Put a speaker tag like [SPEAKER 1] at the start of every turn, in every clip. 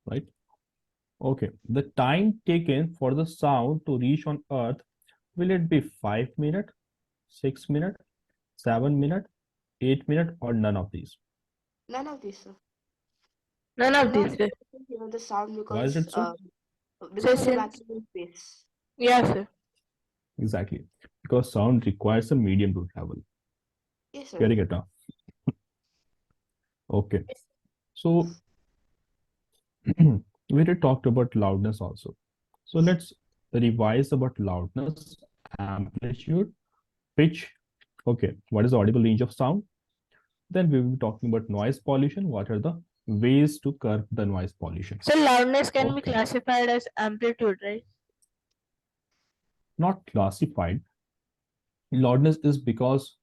[SPEAKER 1] right? Okay, the time taken for the sound to reach on Earth, will it be 5 minutes, 6 minutes, 7 minutes, 8 minutes, or none of these?
[SPEAKER 2] None of these, sir.
[SPEAKER 3] None
[SPEAKER 2] We're
[SPEAKER 3] of
[SPEAKER 2] not
[SPEAKER 3] these, sir.
[SPEAKER 2] able to hear the sound
[SPEAKER 1] Why is it so?
[SPEAKER 2] because of the
[SPEAKER 3] Since
[SPEAKER 2] vacuum in space.
[SPEAKER 3] yeah, sir.
[SPEAKER 1] Exactly, because sound requires a medium to travel.
[SPEAKER 2] Yes, sir.
[SPEAKER 1] Getting it now? Okay, so we had talked about loudness also. So let's revise about loudness, amplitude, pitch. Okay, what is the audible range of sound? Then we will be talking about noise pollution. What are the ways to curb the noise pollution?
[SPEAKER 3] So loudness can be
[SPEAKER 1] Okay,
[SPEAKER 3] classified as amplitude, right?
[SPEAKER 1] not classified. Loudness is because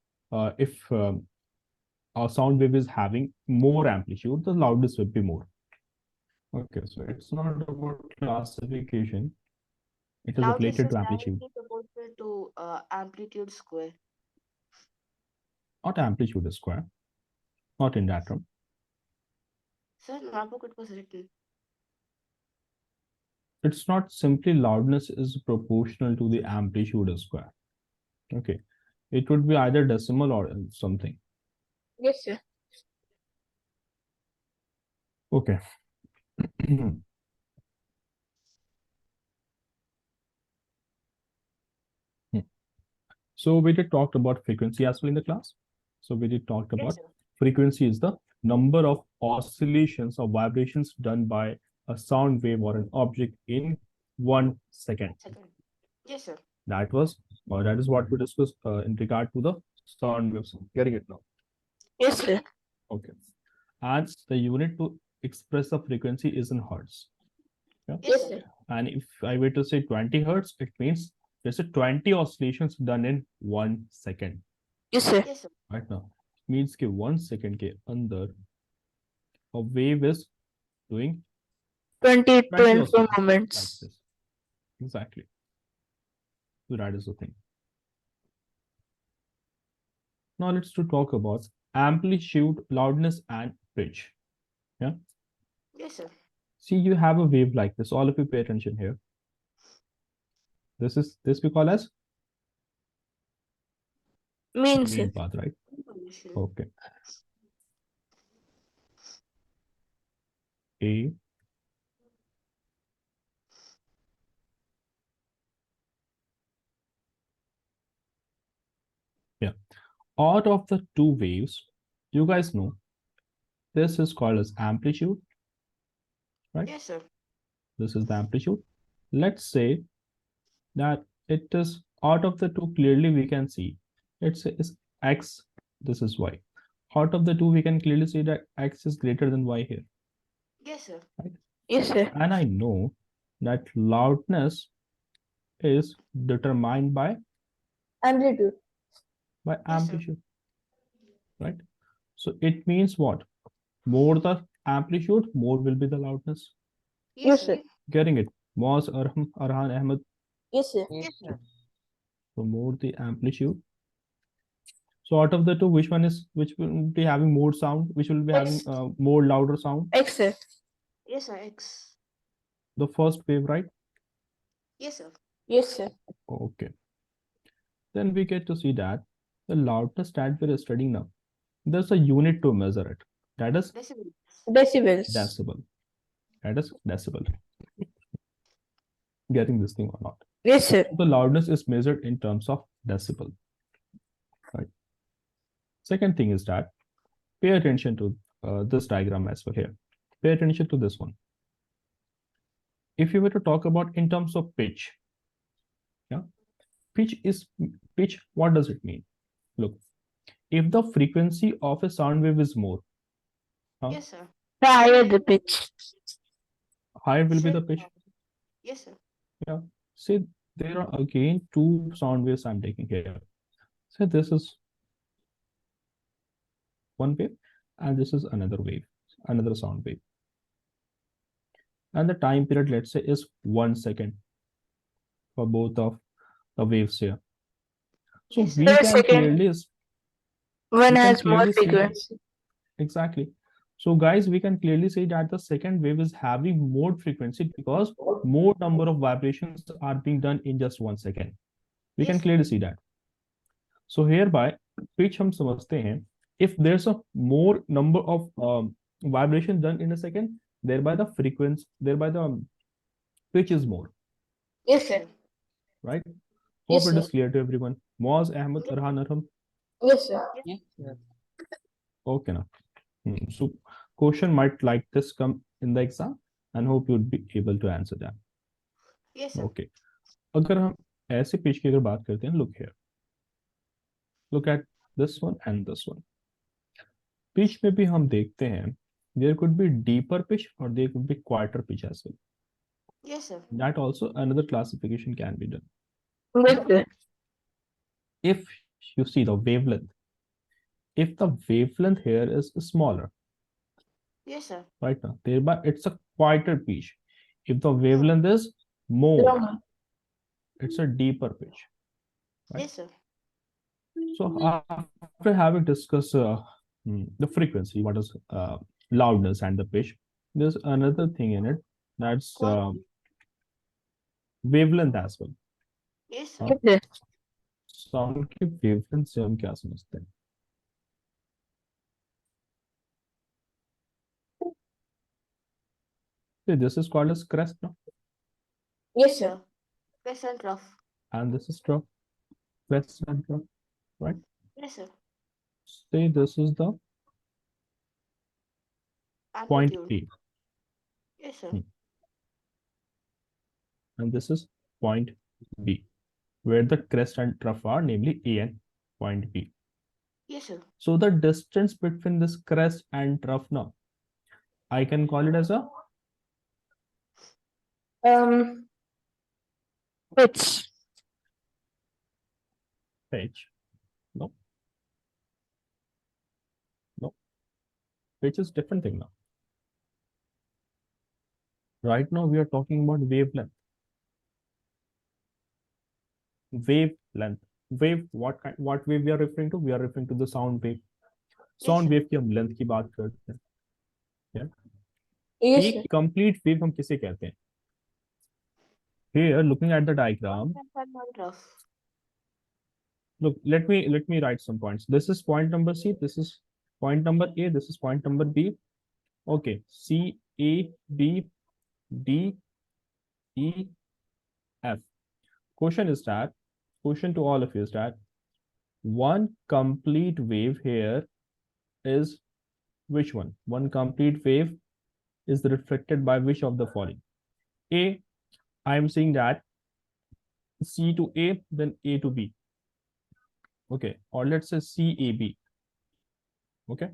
[SPEAKER 1] if our sound wave is having more amplitude, the loudness will be more. Okay, so it's not about classification. It is
[SPEAKER 2] Loudness
[SPEAKER 1] related
[SPEAKER 2] is
[SPEAKER 1] to amplitude,
[SPEAKER 2] directly proportional to amplitude square.
[SPEAKER 1] not amplitude square, not in that term.
[SPEAKER 2] Sir, in my book it was written.
[SPEAKER 1] It's not simply loudness is proportional to the amplitude square. Okay, it would be either decimal or something.
[SPEAKER 3] Yes, sir.
[SPEAKER 1] Okay. So we did talk about frequency as well in the class. So we did talk
[SPEAKER 2] Yes,
[SPEAKER 1] about
[SPEAKER 2] sir.
[SPEAKER 1] frequency is the number of oscillations or vibrations done by a sound wave or an object in 1 second.
[SPEAKER 2] Yes, sir.
[SPEAKER 1] That is what we discussed in regard to the sound waves. Getting it now?
[SPEAKER 3] Yes, sir.
[SPEAKER 1] Okay. And the unit to express the frequency is in hertz. Yeah?
[SPEAKER 2] Yes, sir.
[SPEAKER 1] And if I were to say 20 hertz, it means there's a 20 oscillations done in 1 second.
[SPEAKER 3] Yes, sir.
[SPEAKER 2] Yes, sir.
[SPEAKER 1] Right now, means कि 1 second के अंदर a wave is doing
[SPEAKER 3] 20
[SPEAKER 1] 20
[SPEAKER 3] 24
[SPEAKER 1] oscillations like
[SPEAKER 3] moments.
[SPEAKER 1] this. Exactly. So that is the thing. Now let's to talk about amplitude, loudness, and pitch. Yeah.
[SPEAKER 2] Yes, sir.
[SPEAKER 1] See, you have a wave like this. All of you pay attention here. This we call as
[SPEAKER 3] Means, sir.
[SPEAKER 1] mean path, right? Okay. A yeah. Out of the two waves, you guys know this is called as amplitude, right?
[SPEAKER 2] Yes, sir.
[SPEAKER 1] This is the amplitude. Let's say that it is out of the two, clearly we can see it's x, this is y. Out of the two, we can clearly see that x is greater than y here.
[SPEAKER 2] Yes, sir.
[SPEAKER 1] Right?
[SPEAKER 3] Yes, sir.
[SPEAKER 1] And I know that loudness is determined by
[SPEAKER 3] Amplitude.
[SPEAKER 2] Yes, sir.
[SPEAKER 1] amplitude, right? So it means what? More the amplitude, more will be the loudness.
[SPEAKER 3] Yes, sir.
[SPEAKER 1] Getting it? Was Arhan Ahmed.
[SPEAKER 3] Yes, sir.
[SPEAKER 2] Yes, sir.
[SPEAKER 1] So more the amplitude. So out of the two, which will be having more sound? Which will be having more louder sound?
[SPEAKER 3] X, sir.
[SPEAKER 2] Yes, sir. X.
[SPEAKER 1] The first wave, right?
[SPEAKER 2] Yes, sir.
[SPEAKER 3] Yes, sir.
[SPEAKER 1] Okay. Then we get to see that the loudness that we're studying now, there's a unit to measure it. That is
[SPEAKER 2] Decibel.
[SPEAKER 3] Decibels.
[SPEAKER 1] decibel. That is decibel. Getting this thing or not?
[SPEAKER 3] Yes, sir.
[SPEAKER 1] The loudness is measured in terms of decibel. Right. Second thing is that pay attention to this diagram as well here. Pay attention to this one. If you were to talk about in terms of pitch, yeah, pitch. What does it mean? Look, if the frequency of a sound wave is more,
[SPEAKER 2] Yes, sir.
[SPEAKER 3] The higher the pitch.
[SPEAKER 1] higher will be the pitch.
[SPEAKER 2] Yes, sir.
[SPEAKER 1] Yeah. See, there are again two sound waves I'm taking here. So this is one wave, and this is another wave, another sound wave. And the time period, let's say, is 1 second for both of the waves here. So
[SPEAKER 2] Yes,
[SPEAKER 1] we
[SPEAKER 2] sir.
[SPEAKER 1] can clearly
[SPEAKER 3] One
[SPEAKER 1] we can
[SPEAKER 3] has more
[SPEAKER 1] clearly see that
[SPEAKER 3] frequency.
[SPEAKER 1] exactly. So guys, we can clearly say that the second wave is having more frequency because more number of vibrations are being done in just 1 second. We can
[SPEAKER 2] Yes, sir.
[SPEAKER 1] clearly see that. So hereby pitch हम समझते हैं, if there's a more number of vibration done in a second, thereby the frequency, thereby the pitch is more,
[SPEAKER 3] Yes, sir.
[SPEAKER 1] right?
[SPEAKER 3] Yes,
[SPEAKER 1] Hope it
[SPEAKER 3] sir.
[SPEAKER 1] is clear to everyone. Moaz, Ahmed, Arhan, Arham.
[SPEAKER 3] Yes, sir.
[SPEAKER 1] Okay now. So question might like this come in the exam and hope you'd be able to answer that.
[SPEAKER 2] Yes, sir.
[SPEAKER 1] Okay. अगर हम ऐसे pitch की अगर बात करते हैं, look here. Look at this one and this one. Pitch में भी हम देखते हैं, there could be deeper pitch or there could be quieter pitch as well.
[SPEAKER 2] Yes, sir.
[SPEAKER 1] That also another classification can be done.
[SPEAKER 3] Yes, sir.
[SPEAKER 1] If you see the wavelength, if the wavelength here is smaller,
[SPEAKER 2] Yes, sir.
[SPEAKER 1] right now, thereby it's a quieter pitch. If the wavelength is more,
[SPEAKER 3] Longer.
[SPEAKER 1] it's a deeper pitch. Right.
[SPEAKER 2] Yes, sir.
[SPEAKER 1] So after having discussed the frequency, what is loudness and the pitch, there's another thing in it, that's wavelength as well.
[SPEAKER 2] Yes, sir.
[SPEAKER 3] Yes, sir.
[SPEAKER 1] Sound की wavelength से हम क्या समझते हैं? So this is called as crest now,
[SPEAKER 3] Yes, sir.
[SPEAKER 2] Crest and trough.
[SPEAKER 1] and this is trough, crest and trough, right?
[SPEAKER 2] Yes, sir.
[SPEAKER 1] Say this is the point
[SPEAKER 2] Amplitude.
[SPEAKER 1] A,
[SPEAKER 2] Yes, sir.
[SPEAKER 1] and this is point B, where the crest and trough are, namely A and point B.
[SPEAKER 2] Yes, sir.
[SPEAKER 1] So the distance between this crest and trough now, I can call it as a
[SPEAKER 3] Pitch.
[SPEAKER 1] pitch. No, no, pitch is different thing now. Right now we are talking about wavelength. Wavelength. Wave, what wave we are referring to? We are referring to the sound wave. Sound
[SPEAKER 2] sir.
[SPEAKER 1] wave की हम length की बात करते हैं. Yeah.
[SPEAKER 3] Yes,
[SPEAKER 1] एक
[SPEAKER 3] sir.
[SPEAKER 1] complete wave हम किसे कहते हैं? Here, looking at the diagram,
[SPEAKER 2] Crest and trough.
[SPEAKER 1] look, let me write some points. This is point number C, this is point number A, this is point number B. Okay, C, A, B, D, E, F. Question to all of you is that one complete wave here is which one? One complete wave is reflected by which of the following? A, I am saying that C to A, then A to B. Okay, or let's say CAB. Okay,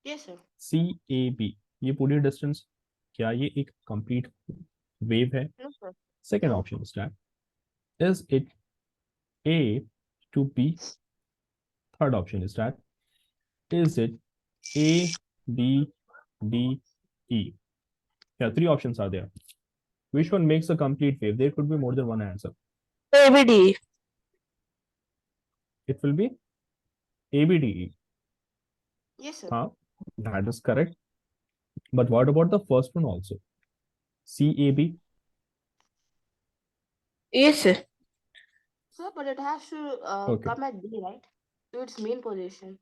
[SPEAKER 2] Yes, sir.
[SPEAKER 1] CAB. ये पूरी distance क्या ये एक complete wave है?
[SPEAKER 2] No, sir.
[SPEAKER 1] Second
[SPEAKER 2] No.
[SPEAKER 1] option is that is it A to B? Third option is that is it A, B, D, E? Yeah, three options are there. Which one makes a complete wave? There could be more than one answer.
[SPEAKER 3] ABD.
[SPEAKER 1] It will be ABDE.
[SPEAKER 2] Yes, sir.
[SPEAKER 1] Huh? That is correct. But what about the first one also? CAB?
[SPEAKER 3] Yes, sir.
[SPEAKER 2] Sir, but it has to
[SPEAKER 1] Okay.
[SPEAKER 2] come at B, right? To its main position.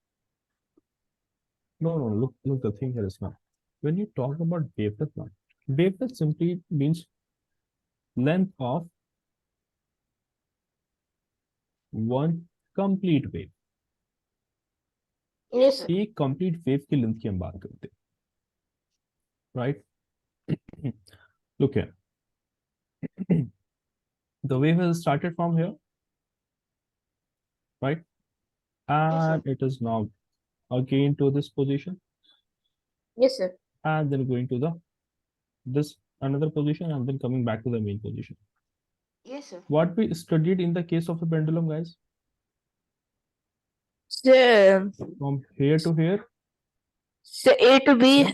[SPEAKER 1] No, look, the thing here is now. When you talk about wavelength now, wavelength simply means length of one complete wave.
[SPEAKER 3] Yes, sir.
[SPEAKER 1] एक complete wave की length की हम बात करते हैं. Right? Look here. The wave has started from here, right? And it is now again to this position,
[SPEAKER 3] Yes, sir.
[SPEAKER 1] and then going to this another position, and then coming back to the main position.
[SPEAKER 2] Yes, sir.
[SPEAKER 1] What we studied in the case of a pendulum, guys,
[SPEAKER 3] So,
[SPEAKER 1] from here to here,
[SPEAKER 3] so A to B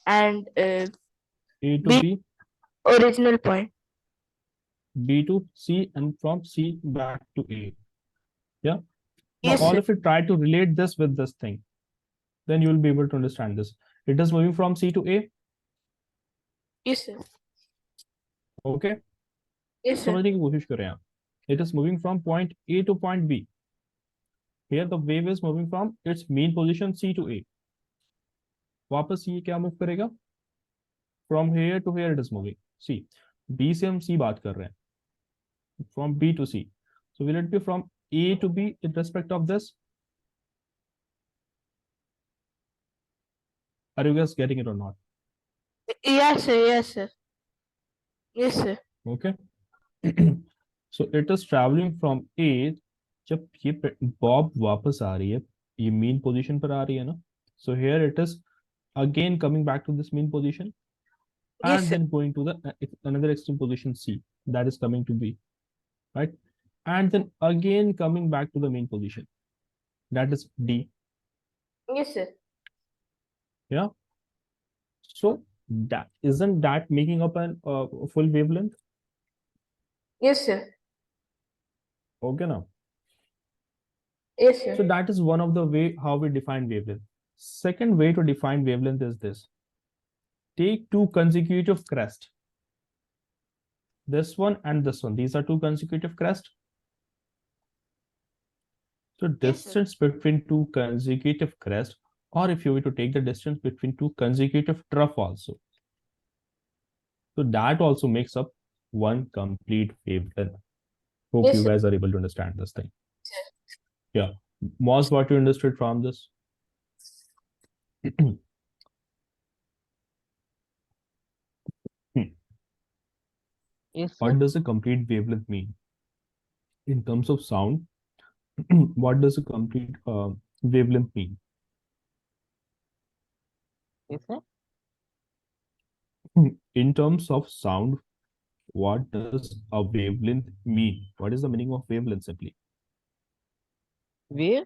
[SPEAKER 3] and
[SPEAKER 1] A to
[SPEAKER 3] B-
[SPEAKER 1] B,
[SPEAKER 3] original point.
[SPEAKER 1] B to C, and from C back to A. Yeah. Now
[SPEAKER 3] Yes,
[SPEAKER 1] all
[SPEAKER 3] sir.
[SPEAKER 1] of you try to relate this with this thing. then you will be able to understand this. It is moving from C to A.
[SPEAKER 3] Yes, sir.
[SPEAKER 1] Okay.
[SPEAKER 3] Yes, sir.
[SPEAKER 1] समझने की कोशिश करें आप. It is moving from point A to point B. Here the wave is moving from its mean position C to A. वापस ये क्या move करेगा? From here to here it is moving. C. B से हम C बात कर रहे हैं. From B to C. So will it be from A to B in respect of this? Are you guys getting it or not?
[SPEAKER 3] Yes, sir. Yes, sir. Yes, sir.
[SPEAKER 1] Okay. So it is traveling from A. जब ये Bob वापस आ रही है, ये mean position पर आ रही है ना. So here it is again coming back to this mean position
[SPEAKER 3] Yes,
[SPEAKER 1] and
[SPEAKER 3] sir.
[SPEAKER 1] then going to the another extreme position C, that is coming to B, right? And then again coming back to the main position, that is D.
[SPEAKER 3] Yes, sir.
[SPEAKER 1] Yeah. So that isn't that making up an full wavelength?
[SPEAKER 3] Yes, sir.
[SPEAKER 1] Okay now.
[SPEAKER 3] Yes, sir.
[SPEAKER 1] So that is one of the way how we define wavelength. Second way to define wavelength is this. Take two consecutive crests. This one and this one. These are two consecutive crests. So
[SPEAKER 2] Yes, sir.
[SPEAKER 1] distance between two consecutive crests, or if you were to take the distance between two consecutive trough also. So that also makes up one complete wavelength. Hope
[SPEAKER 3] Yes,
[SPEAKER 1] you
[SPEAKER 3] sir.
[SPEAKER 1] guys are able to understand this thing. Yeah. Moz, what you understood from this?
[SPEAKER 4] Yes, sir.
[SPEAKER 1] What does a complete wavelength mean? In terms of sound, what does a complete wavelength mean?
[SPEAKER 4] Yes, sir.
[SPEAKER 1] In terms of sound, what does a wavelength mean? What is the meaning of wavelength simply?
[SPEAKER 4] Where?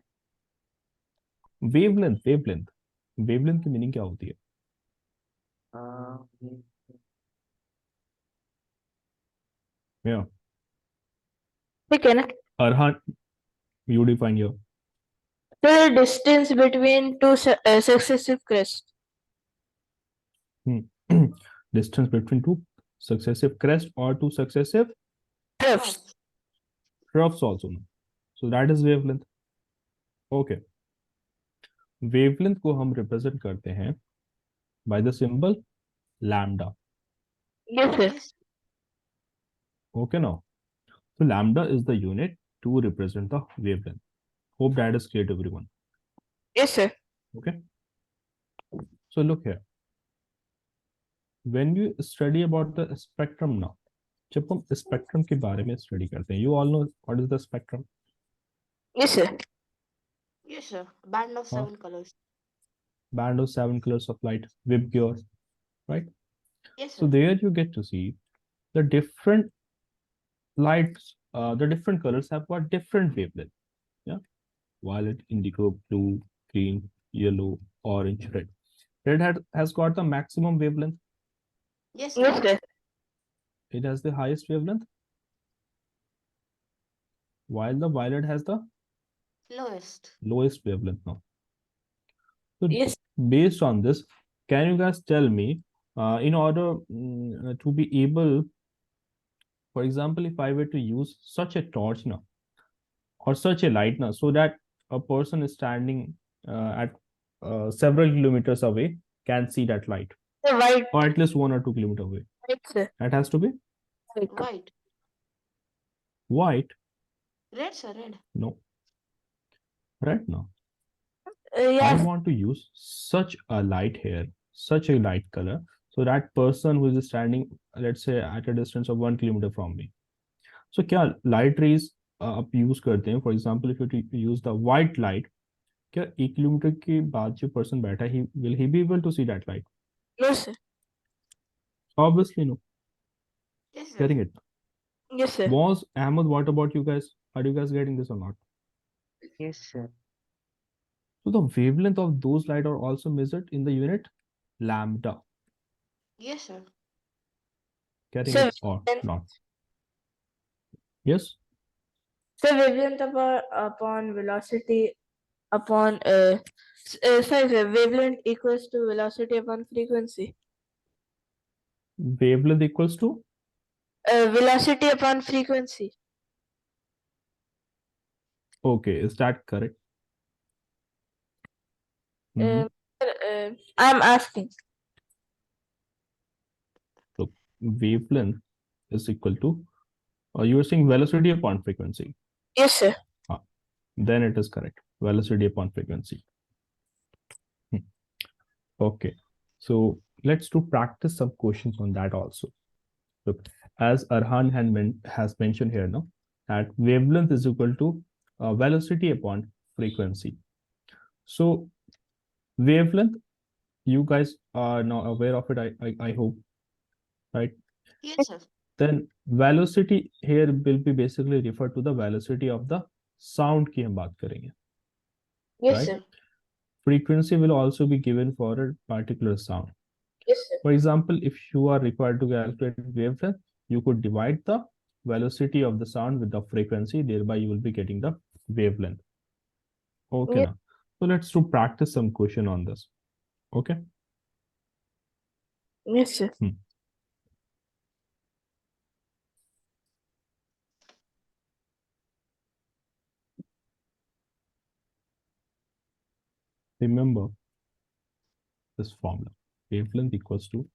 [SPEAKER 1] Wavelength, wavelength. Wavelength की meaning क्या होती है?
[SPEAKER 4] Uh,
[SPEAKER 1] Yeah.
[SPEAKER 3] ठीक है ना?
[SPEAKER 1] Arhan, you define your
[SPEAKER 3] The distance between two successive crests.
[SPEAKER 1] distance between two successive crests or two successive
[SPEAKER 3] Troughs.
[SPEAKER 1] troughs also. So that is wavelength. Okay. Wavelength को हम represent करते हैं by the symbol lambda.
[SPEAKER 3] Yes, sir.
[SPEAKER 2] Yes.
[SPEAKER 1] Okay now. So lambda is the unit to represent the wavelength. Hope that is clear to everyone.
[SPEAKER 3] Yes, sir.
[SPEAKER 1] Okay. So look here. When you study about the spectrum now, जब हम spectrum के बारे में study करते हैं, you all know what is the spectrum?
[SPEAKER 3] Yes, sir.
[SPEAKER 2] Yes, sir. A band of
[SPEAKER 1] Huh?
[SPEAKER 2] 7 colors.
[SPEAKER 1] Band of 7 colors of light, Vibgyor, right?
[SPEAKER 2] Yes,
[SPEAKER 1] So
[SPEAKER 2] sir.
[SPEAKER 1] there you get to see the different lights, the different colors have got different wavelength. Yeah, violet, indigo, blue, green, yellow, orange, red. Red has got the maximum wavelength.
[SPEAKER 2] Yes,
[SPEAKER 3] Yes,
[SPEAKER 2] sir.
[SPEAKER 3] sir.
[SPEAKER 1] It has the highest wavelength, while the violet has the
[SPEAKER 2] Lowest.
[SPEAKER 1] lowest wavelength now. So
[SPEAKER 3] Yes.
[SPEAKER 1] based on this, can you guys tell me, in order to be able, for example, if I were to use such a torch now, or such a light now, so that a person is standing at several kilometers away can see that light,
[SPEAKER 3] The white.
[SPEAKER 1] or at least 1 or 2 kilometers away.
[SPEAKER 3] White, sir.
[SPEAKER 1] That has to be
[SPEAKER 3] White.
[SPEAKER 2] White.
[SPEAKER 1] white.
[SPEAKER 2] Red, sir. Red.
[SPEAKER 1] No, right now. I
[SPEAKER 3] Yes.
[SPEAKER 1] want to use such a light here, such a light color, so that person who is standing, let's say, at a distance of 1 kilometer from me. So क्या light rays आप use करते हैं? For example, if you use the white light, क्या 1 kilometre के बाद जो person बैठा है, will he be able to see that light?
[SPEAKER 3] No, sir.
[SPEAKER 1] Obviously no.
[SPEAKER 2] Yes, sir.
[SPEAKER 1] Getting it?
[SPEAKER 3] Yes, sir.
[SPEAKER 1] Was Ahmed, what about you guys? Are you guys getting this or not?
[SPEAKER 4] yes, sir.
[SPEAKER 1] So the wavelength of those light are also measured in the unit lambda.
[SPEAKER 2] Yes, sir.
[SPEAKER 1] Getting
[SPEAKER 3] Sir,
[SPEAKER 1] it or
[SPEAKER 3] then-
[SPEAKER 1] not? Yes.
[SPEAKER 3] So wavelength upon velocity upon sorry, wavelength equals to velocity upon frequency.
[SPEAKER 1] Wavelength equals to?
[SPEAKER 3] Velocity upon frequency.
[SPEAKER 1] Okay, is that correct? Mhm.
[SPEAKER 3] I'm asking.
[SPEAKER 1] So wavelength is equal to, you are saying velocity upon frequency.
[SPEAKER 3] Yes, sir.
[SPEAKER 1] Then it is correct. Velocity upon frequency. Okay. So let's do practice some questions on that also. Look, as Arhan has mentioned here, no, that wavelength is equal to velocity upon frequency. So wavelength, you guys are now aware of it, I hope, right?
[SPEAKER 2] Yes, sir.
[SPEAKER 1] Then velocity here will be basically referred to the velocity of the sound की हम बात करेंगे,
[SPEAKER 3] Yes,
[SPEAKER 1] right?
[SPEAKER 3] sir.
[SPEAKER 1] Frequency will also be given for a particular sound.
[SPEAKER 3] Yes, sir.
[SPEAKER 1] For example, if you are required to calculate wavelength, you could divide the velocity of the sound with the frequency, thereby you will be getting the wavelength. Okay,
[SPEAKER 3] Yes.
[SPEAKER 1] now. So let's do practice some question on this. Okay.
[SPEAKER 3] Yes, sir.
[SPEAKER 1] Remember this formula. Wavelength equals to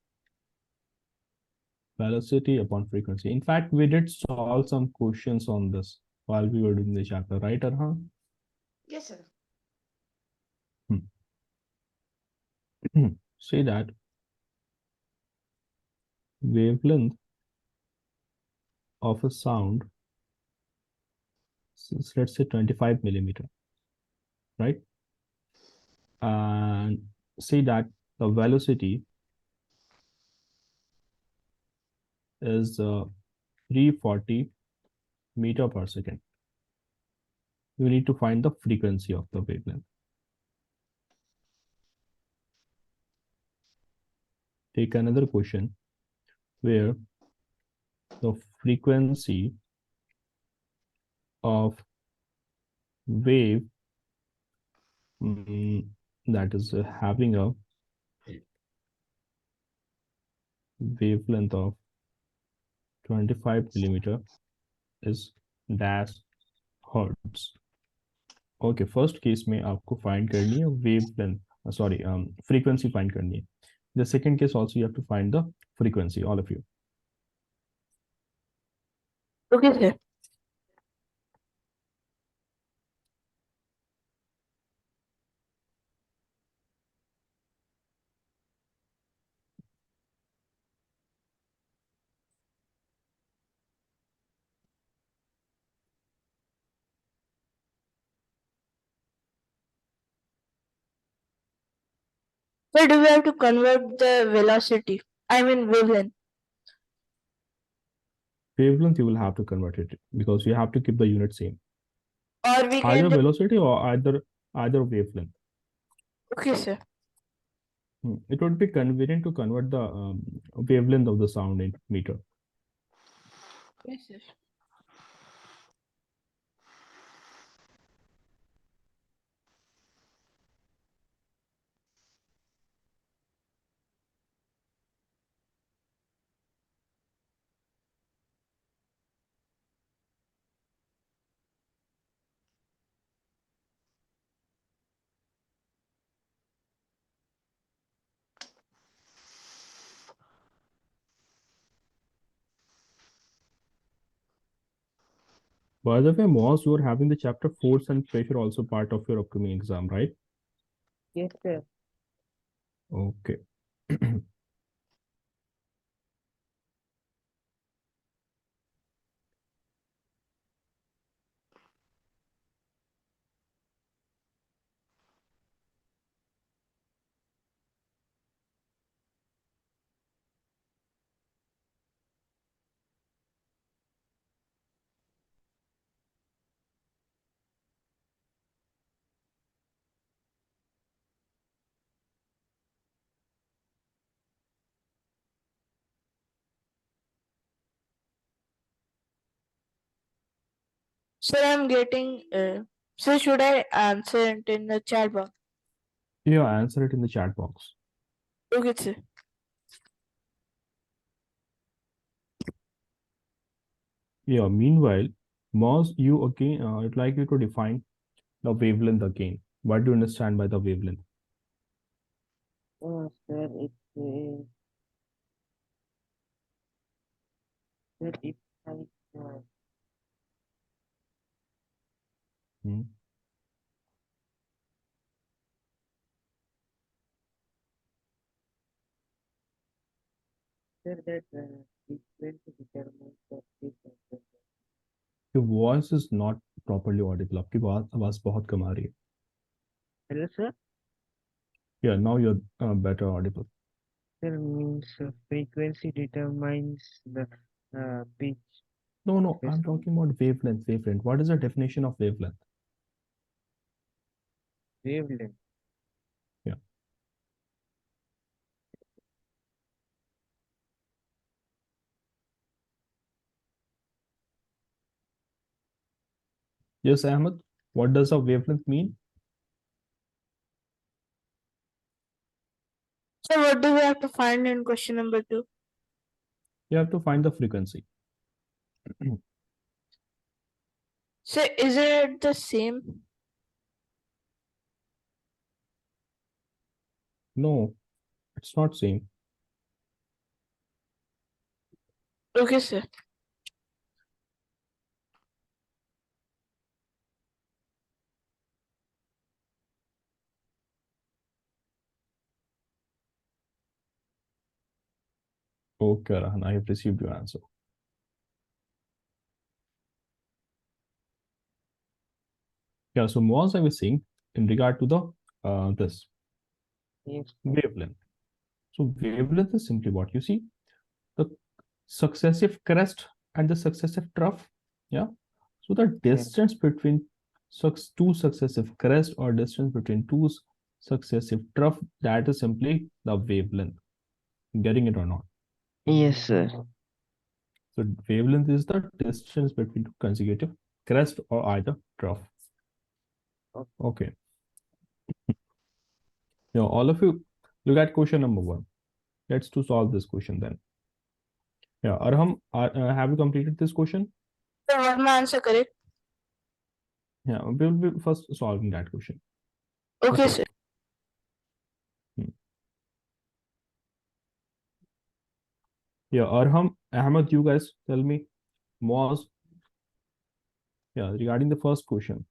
[SPEAKER 1] velocity upon frequency. In fact, we did solve some questions on this while we were doing the chapter, right, Arhan?
[SPEAKER 2] Yes, sir.
[SPEAKER 1] Say that wavelength of a sound, let's say 25 millimeter, right? And say that the velocity is 340 meter per second. You need to find the frequency of the wavelength. Take another question where the frequency of wave that is having a wavelength of 25 millimeter is dash hertz. Okay, first case में आपको find करनी है wavelength, sorry, frequency find करनी है. The second case also you have to find the frequency, all of you.
[SPEAKER 3] Okay, sir. Where do we have to convert the velocity? I mean wavelength.
[SPEAKER 1] Wavelength you will have to convert it because you have to keep the unit same.
[SPEAKER 3] Or we can
[SPEAKER 1] Either
[SPEAKER 3] just...
[SPEAKER 1] velocity or either wavelength.
[SPEAKER 3] Okay, sir.
[SPEAKER 1] It would be convenient to convert the wavelength of the sound in meter.
[SPEAKER 3] Yes, sir.
[SPEAKER 1] By the way, Moss, you are having the chapter force and pressure also part of your upcoming exam, right?
[SPEAKER 4] Yes, sir.
[SPEAKER 1] Okay.
[SPEAKER 3] Sir, I'm getting So should I answer it in the chat box?
[SPEAKER 1] Yeah, answer it in the chat box.
[SPEAKER 3] Okay, sir.
[SPEAKER 1] Yeah, meanwhile, Moz, you again, I'd like you to define the wavelength again. What do you understand by the wavelength?
[SPEAKER 4] Oh, sir, it is. Sir, it's like
[SPEAKER 1] Hmm.
[SPEAKER 4] sir, that frequency determines the frequency.
[SPEAKER 1] Your voice is not properly audible. आपकी आवाज बहुत कम आ रही है.
[SPEAKER 4] Hello, sir.
[SPEAKER 1] Yeah, now you're better audible.
[SPEAKER 4] Sir, means frequency determines the pitch.
[SPEAKER 1] No, I'm
[SPEAKER 4] Yes.
[SPEAKER 1] talking about wavelength. Wavelength. What is the definition of wavelength?
[SPEAKER 4] Wavelength.
[SPEAKER 1] Yeah. Yes, Ahmed. What does a wavelength mean?
[SPEAKER 3] So what do we have to find in question number 2?
[SPEAKER 1] You have to find the frequency.
[SPEAKER 3] So is it the same?
[SPEAKER 1] No, it's not same.
[SPEAKER 3] Okay, sir.
[SPEAKER 1] Okay, Rahan, I have received your answer. Yeah, so Moaz, I was saying in regard to the this
[SPEAKER 4] Yes.
[SPEAKER 1] wavelength. So wavelength is simply what you see, the successive crest and the successive trough. Yeah. So the distance between two successive crest or distance between two successive trough, that is simply the wavelength. Getting it or not?
[SPEAKER 4] Yes, sir.
[SPEAKER 1] So wavelength is the distance between two consecutive crest or either trough. Okay. Now all of you look at question number 1. Let's to solve this question then. Yeah, Arham, have you completed this question?
[SPEAKER 3] So was my answer correct?
[SPEAKER 1] Yeah, we'll be first solving that question.
[SPEAKER 3] Okay,
[SPEAKER 1] Okay.
[SPEAKER 3] sir.
[SPEAKER 1] Yeah, Arham, Ahmed, you guys tell me, Moaz. Yeah, regarding the first question.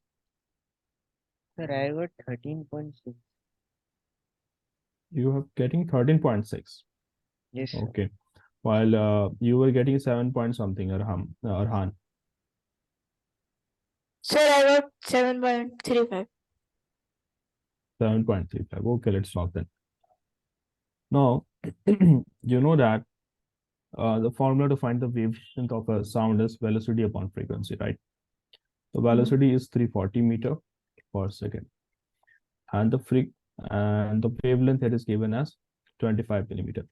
[SPEAKER 4] Sir, I got 13.6.
[SPEAKER 1] You have getting 13.6.
[SPEAKER 4] Yes, sir.
[SPEAKER 1] Okay. While you were getting 7 point something, Arhan.
[SPEAKER 3] Sir, I got 7.35.
[SPEAKER 1] 7.35. Okay, let's solve then. Now, you know that the formula to find the wavelength of a sound is velocity upon frequency, right? The velocity is 340 meter per second. And the wavelength that is given as 25 millimeter.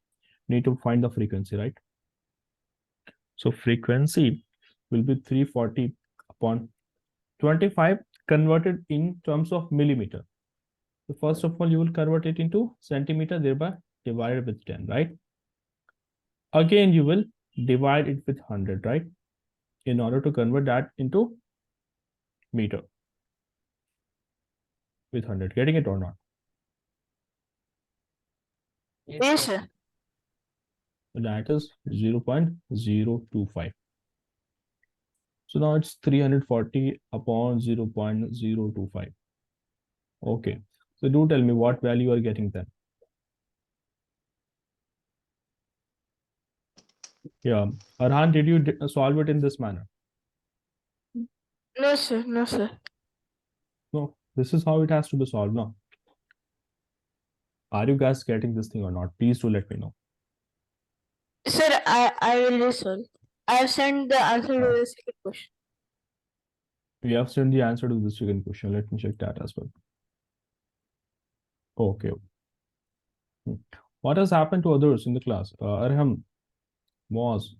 [SPEAKER 1] Need to find the frequency, right? So frequency will be 340 upon 25 converted in terms of millimeter. So first of all, you will convert it into centimeter, thereby divided with 10, right? Again, you will divide it with 100, right? In order to convert that into meter with 100. Getting it or not?
[SPEAKER 3] Yes, sir.
[SPEAKER 1] So that is 0.025. So now it's 340 upon 0.025. Okay. So do tell me what value you are getting then. Yeah. Arhan, did you solve it in this manner?
[SPEAKER 3] No, sir. No, sir.
[SPEAKER 1] No. This is how it has to be solved now. Are you guys getting this thing or not? Please do let me know.
[SPEAKER 3] Sir, I will resolve. I have sent the answer to the second question.
[SPEAKER 1] We have sent the answer to the second question. Let me check that as well. Okay. What has happened to others in the class? Arham, Moaz.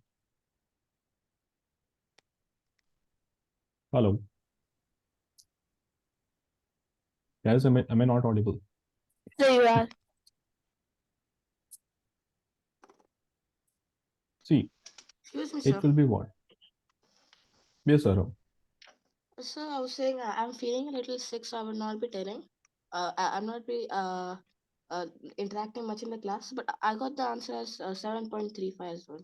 [SPEAKER 1] Hello. Guys, am I not audible?
[SPEAKER 3] So you are.
[SPEAKER 1] See,
[SPEAKER 2] Excuse me, sir.
[SPEAKER 1] it will be what? Yes, sir.
[SPEAKER 2] Sir, I was saying I'm feeling a little sick, so I will not be telling. I'm not be uh, interacting much in the class, but I got the answer as 7.35 as well.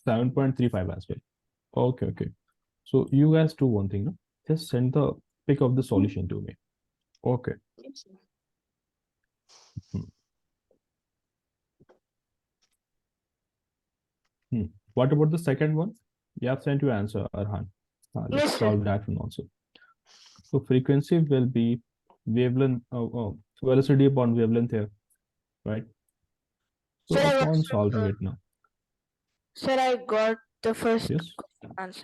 [SPEAKER 1] 7.35 as well. Okay, okay. So you guys do one thing, no? Just send the pic of the solution to me. Okay.
[SPEAKER 2] Yes, sir.
[SPEAKER 1] Hmm. What about the second one? You have sent your answer, Arhan. Let's
[SPEAKER 3] Yes, sir.
[SPEAKER 1] solve that one also. So frequency will be wavelength, velocity upon wavelength here, right? So
[SPEAKER 3] Sir, I
[SPEAKER 1] upon
[SPEAKER 3] also,
[SPEAKER 1] solving it now,
[SPEAKER 3] sir, I got the first
[SPEAKER 1] yes.
[SPEAKER 3] answer.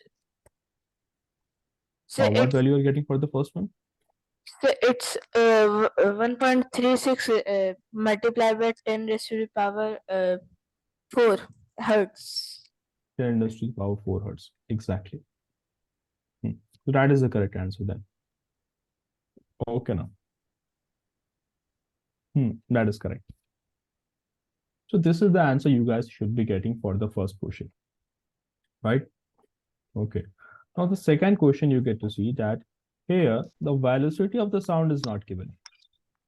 [SPEAKER 3] So
[SPEAKER 1] What
[SPEAKER 3] it's
[SPEAKER 1] value you are getting for the first one?
[SPEAKER 3] so it's 1.36 multiplied by 10 raised to the power 4 hertz.
[SPEAKER 1] 10 raised to the power 4 hertz. Exactly. So that is the correct answer then. Okay now. That is correct. So this is the answer you guys should be getting for the first question, right? Okay. Now the second question you get to see that here the velocity of the sound is not given.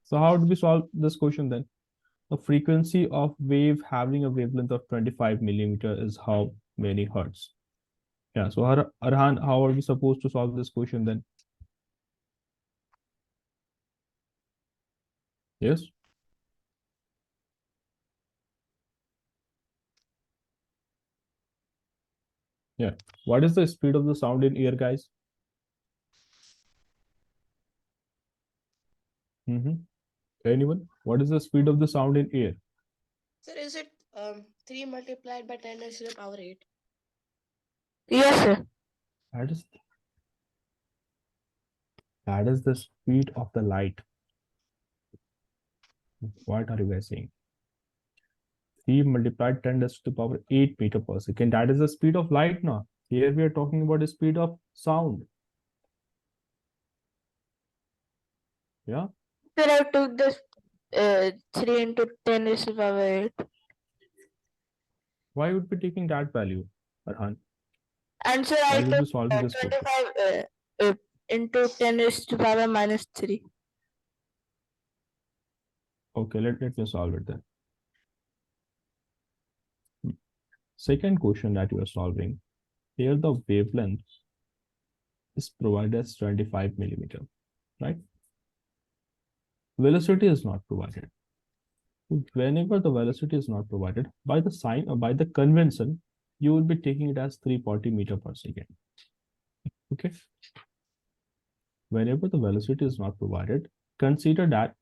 [SPEAKER 1] So how do we solve this question then? The frequency of wave having a wavelength of 25 millimeter is how many hertz? Yeah. So Arhan, how are we supposed to solve this question then? Yes. Yeah. What is the speed of the sound in air, guys? Anyone? What is the speed of the sound in air?
[SPEAKER 2] Sir, is it 3 multiplied by 10 raised to the power 8?
[SPEAKER 3] Yes, sir.
[SPEAKER 1] That is that is the speed of the light. What are you guys saying? 3 multiplied 10 raised to the power 8 meter per second. That is the speed of light now. Here we are talking about the speed of sound. Yeah.
[SPEAKER 3] Sir, I took this 3 into 10 raised to the power 8.
[SPEAKER 1] Why would be taking that value, Arhan?
[SPEAKER 3] And sir, I
[SPEAKER 1] Why would
[SPEAKER 3] took
[SPEAKER 1] be solving this question?
[SPEAKER 3] 25 into 10 raised to the power minus 3.
[SPEAKER 1] Okay, let me solve it then. Second question that you are solving. Here the wavelength is provided as 25 millimeter, right? Velocity is not provided. Whenever the velocity is not provided, by the sign or by the convention, you will be taking it as 340 meter per second. Okay. Whenever the velocity is not provided, consider that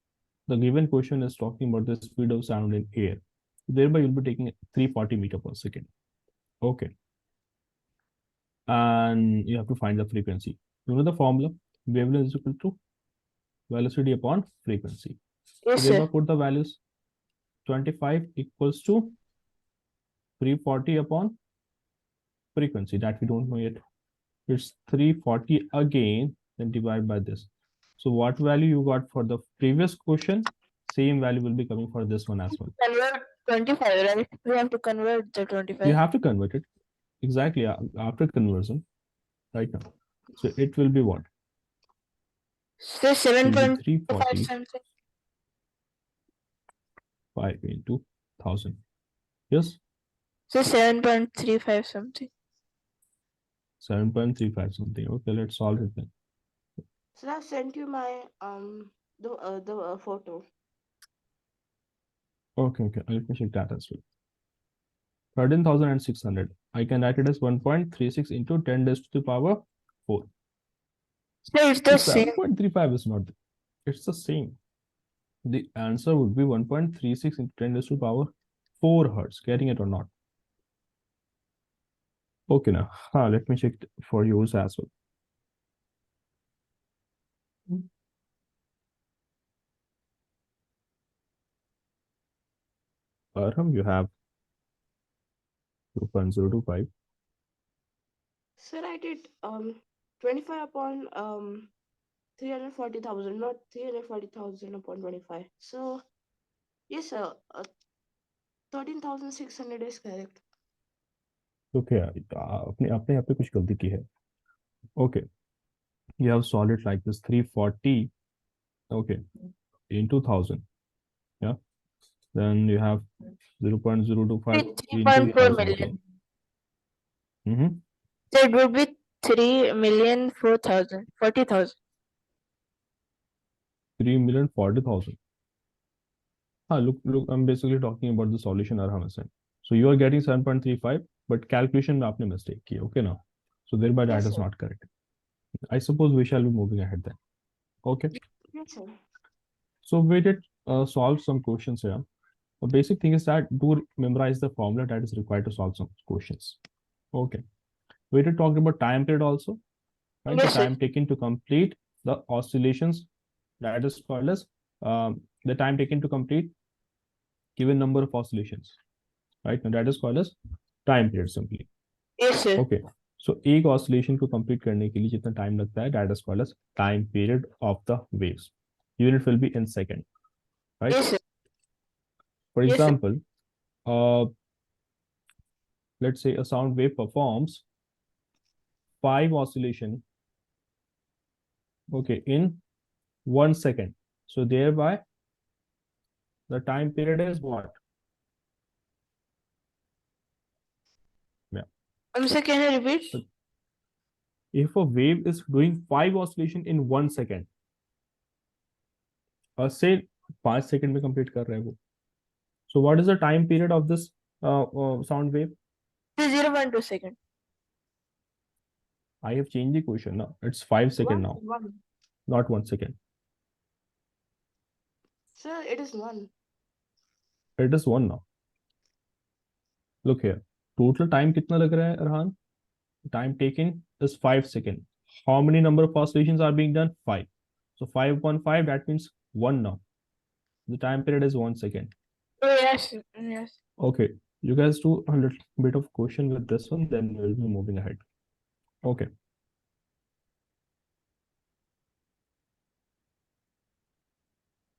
[SPEAKER 1] the given question is talking about the speed of sound in air. Thereby, you'll be taking 340 meter per second. Okay. And you have to find the frequency. You know the formula? Wavelength is equal to velocity upon frequency.
[SPEAKER 3] Yes,
[SPEAKER 1] Thereby,
[SPEAKER 3] sir.
[SPEAKER 1] put the values 25 equals to 340 upon frequency that we don't know yet. It's 340 again, then divide by this. So what value you got for the previous question, same value will be coming for this one as well.
[SPEAKER 3] Convert 25, right? We have to convert the
[SPEAKER 1] You
[SPEAKER 3] 25.
[SPEAKER 1] have to convert it exactly after conversion right now. So it will be what?
[SPEAKER 3] So
[SPEAKER 1] It will be
[SPEAKER 3] 7.5
[SPEAKER 1] 340
[SPEAKER 3] something.
[SPEAKER 1] 5 into 1000. Yes,
[SPEAKER 3] So 7.35 something.
[SPEAKER 1] 7.35 something. Okay, let's solve it then.
[SPEAKER 2] Sir, I've sent you my the photo.
[SPEAKER 1] Okay, let me check that as well. 13,600. I can write it as 1.36 into 10 raised to the power 4.
[SPEAKER 3] So it's
[SPEAKER 1] So
[SPEAKER 3] the same.
[SPEAKER 1] 7.35 is not, it's the same. The answer would be 1.36 into 10 raised to the power 4 hertz. Getting it or not? Okay, now let me check for yours as well. Arham, you have 2.025.
[SPEAKER 2] Sir, I did 25 upon 340,000, not 340,000 upon 25. So, yes, sir, 13,600 is correct.
[SPEAKER 1] तो क्या अपने अपने यहाँ पे कुछ गलती की है. Okay, you have solved it like this 340, okay, into 1000. Yeah, then you have 0.025 into
[SPEAKER 3] 3.4
[SPEAKER 1] 1000. Okay.
[SPEAKER 3] million.
[SPEAKER 1] Mm-hmm.
[SPEAKER 3] So it would be 3,040,000.
[SPEAKER 1] 3,040,000. Look, I'm basically talking about the solution Arham has sent. So you are getting 7.35, but calculation में आपने mistake की. Okay now. So thereby that
[SPEAKER 2] Yes,
[SPEAKER 1] is
[SPEAKER 2] sir.
[SPEAKER 1] not correct. I suppose we shall be moving ahead then. Okay.
[SPEAKER 2] Yes, sir.
[SPEAKER 1] So we did solve some questions here. The basic thing is that do memorize the formula that is required to solve some questions. Okay. We did talk about time period also, right?
[SPEAKER 3] Yes,
[SPEAKER 1] The
[SPEAKER 3] sir.
[SPEAKER 1] time taken to complete the oscillations, that is called as the time taken to complete given number of oscillations, right? And that is called as time period simply.
[SPEAKER 3] Yes, sir.
[SPEAKER 1] Okay. So एक oscillation को complete करने के लिए जितना time लगता है, that is called as time period of the waves. Unit will be in second, right?
[SPEAKER 3] Yes, sir.
[SPEAKER 1] For
[SPEAKER 3] Yes, sir.
[SPEAKER 1] example, let's say a sound wave performs 5 oscillation, okay, in 1 second. So thereby the time period is what? Yeah.
[SPEAKER 3] Sir, can you repeat?
[SPEAKER 1] If a wave is doing 5 oscillation in 1 second, say 5 second में complete कर रहा है वो. So what is the time period of this sound wave?
[SPEAKER 3] 0.2 second.
[SPEAKER 1] I have changed the question now. It's 5 second now,
[SPEAKER 2] One.
[SPEAKER 1] not 1 second.
[SPEAKER 2] Sir, it is one.
[SPEAKER 1] It is 1 now. Look here. Total time कितना लग रहा है Arhan? Time taken is 5 second. How many number of oscillations are being done? 5. So 5 upon 5, that means 1 now. The time period is 1 second.
[SPEAKER 3] Oh, yes. Yes.
[SPEAKER 1] Okay. You guys do a little bit of question with this one, then we'll be moving ahead. Okay.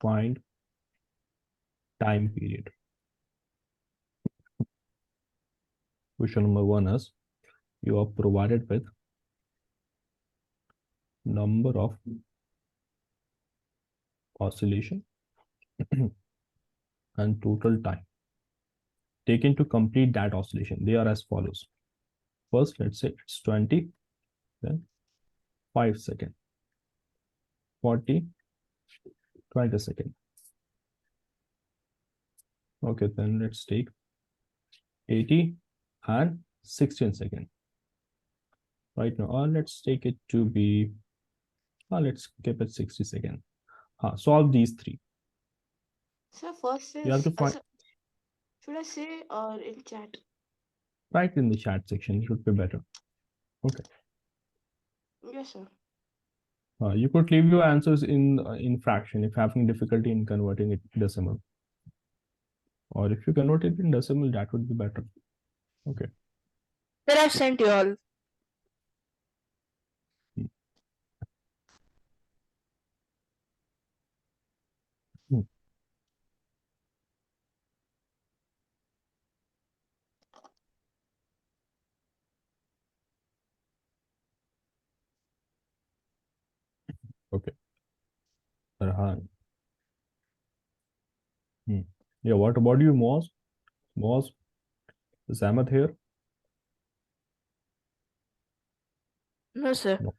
[SPEAKER 1] Find time period. Question number 1 is you are provided with number of oscillation and total time taken to complete that oscillation. They are as follows. First, let's say it's 20, then 5 second, 40, 20 second. Okay, then let's take 80 and 16 second. Right now, let's take it to be, let's keep it 60 second. Solve these three.
[SPEAKER 2] Sir, first is.
[SPEAKER 1] You have to find.
[SPEAKER 2] Sir, should I say or in chat?
[SPEAKER 1] Right in the chat section, it would be better. Okay.
[SPEAKER 2] Yes, sir.
[SPEAKER 1] You could leave your answers in fraction if having difficulty in converting it to decimal. Or if you convert it in decimal, that would be better. Okay.
[SPEAKER 3] Sir, I've sent you all.
[SPEAKER 1] Okay. Farhan. Yeah, what about you, Moz? Moz, is Ahmed here?
[SPEAKER 3] No, sir.
[SPEAKER 1] No.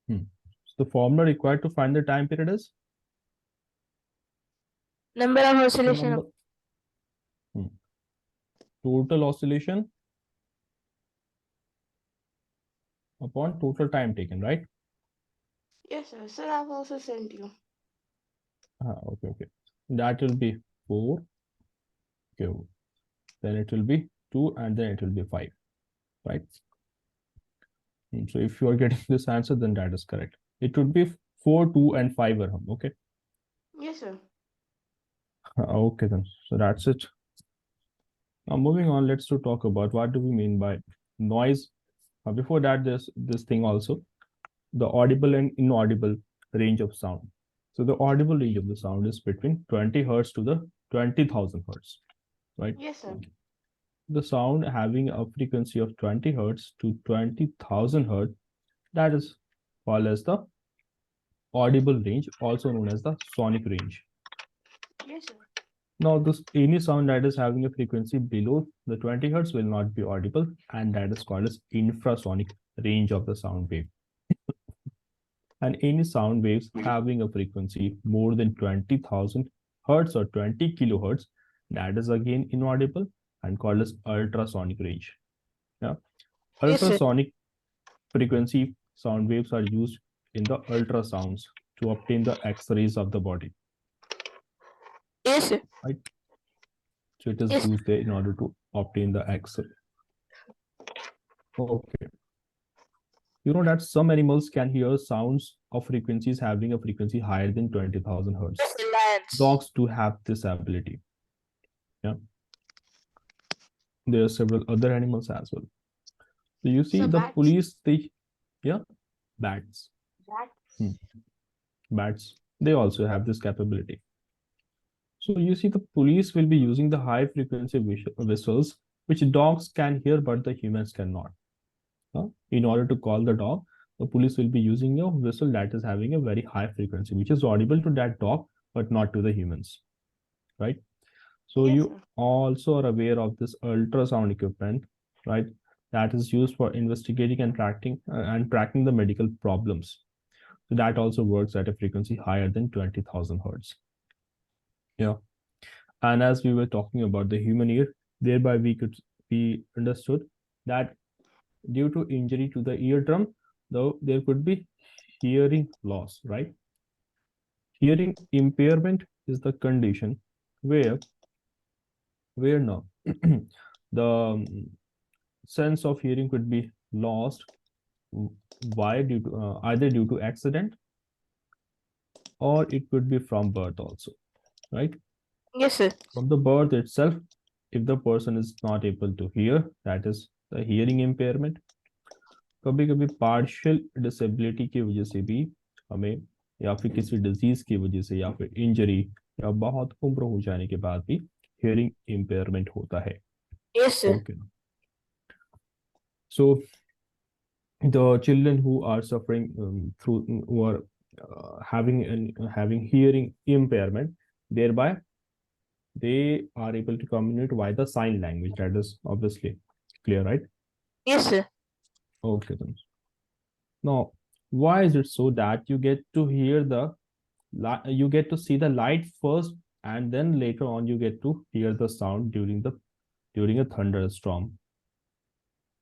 [SPEAKER 1] So the formula required to find the time period is?
[SPEAKER 3] Number of
[SPEAKER 1] The
[SPEAKER 3] oscillation.
[SPEAKER 1] number. Total oscillation upon total time taken, right?
[SPEAKER 2] Yes, sir. Sir, I've also sent you.
[SPEAKER 1] Okay. That will be 4. Okay. Then it will be 2 and then it will be 5, right? So if you are getting this answer, then that is correct. It would be 4, 2 and 5 Arham. Okay.
[SPEAKER 2] Yes, sir.
[SPEAKER 1] Okay then. So that's it. Now moving on, let's to talk about what do we mean by noise. Before that, there's this thing also, the audible and inaudible range of sound. So the audible range of the sound is between 20 hertz to the 20,000 hertz, right?
[SPEAKER 2] Yes, sir.
[SPEAKER 1] The sound having a frequency of 20 hertz to 20,000 hertz, that is called as the audible range, also known as the sonic range.
[SPEAKER 2] Yes, sir.
[SPEAKER 1] Now, this any sound that is having a frequency below the 20 hertz will not be audible, and that is called as infrasonic range of the sound wave. And any sound waves having a frequency more than 20,000 hertz or 20 kilohertz, that is again inaudible and called as ultrasonic range. Yeah,
[SPEAKER 3] Yes, sir.
[SPEAKER 1] ultrasonic frequency sound waves are used in the ultrasounds to obtain the X-rays of the body.
[SPEAKER 3] Yes, sir.
[SPEAKER 1] Right? So it is
[SPEAKER 3] Yes.
[SPEAKER 1] used there in order to obtain the X-ray. Okay. You know that some animals can hear sounds of frequencies having a frequency higher than 20,000 hertz.
[SPEAKER 3] Yes, sir. Lions.
[SPEAKER 1] Dogs do have this ability. Yeah. There are several other animals as well. So you see
[SPEAKER 2] So
[SPEAKER 1] the
[SPEAKER 2] bats.
[SPEAKER 1] police, yeah, bats.
[SPEAKER 2] Bats.
[SPEAKER 1] Bats, they also have this capability. So you see the police will be using the high frequency whistles, which dogs can hear, but the humans cannot. In order to call the dog, the police will be using a whistle that is having a very high frequency, which is audible to that dog, but not to the humans, right? So
[SPEAKER 2] Yes,
[SPEAKER 1] you
[SPEAKER 2] sir.
[SPEAKER 1] also are aware of this ultrasound equipment, right? That is used for investigating and tracking the medical problems. So that also works at a frequency higher than 20,000 hertz. Yeah. And as we were talking about the human ear, thereby we understood that due to injury to the eardrum, though there could be hearing loss, right? Hearing impairment is the condition where now the sense of hearing could be lost. Why? Due to either due to accident, or it could be from birth also, right?
[SPEAKER 3] Yes, sir.
[SPEAKER 1] From the birth itself, if the person is not able to hear, that is the hearing impairment. कभी कभी partial disability की वजह से भी हमें, या फिर किसी डिजीज की वजह से, या फिर इंजरी, या बहुत उम्र हो जाने के बाद भी हियरिंग इम्पेयरमेंट होता है.
[SPEAKER 3] Yes, sir.
[SPEAKER 1] Okay. So the children who are suffering who are having hearing impairment, thereby they are able to communicate via the sign language. That is obviously clear, right?
[SPEAKER 3] Yes, sir.
[SPEAKER 1] Okay, then. Now, why is it so that you get to hear you get to see the light first, and then later on you get to hear the sound during a thunderstorm?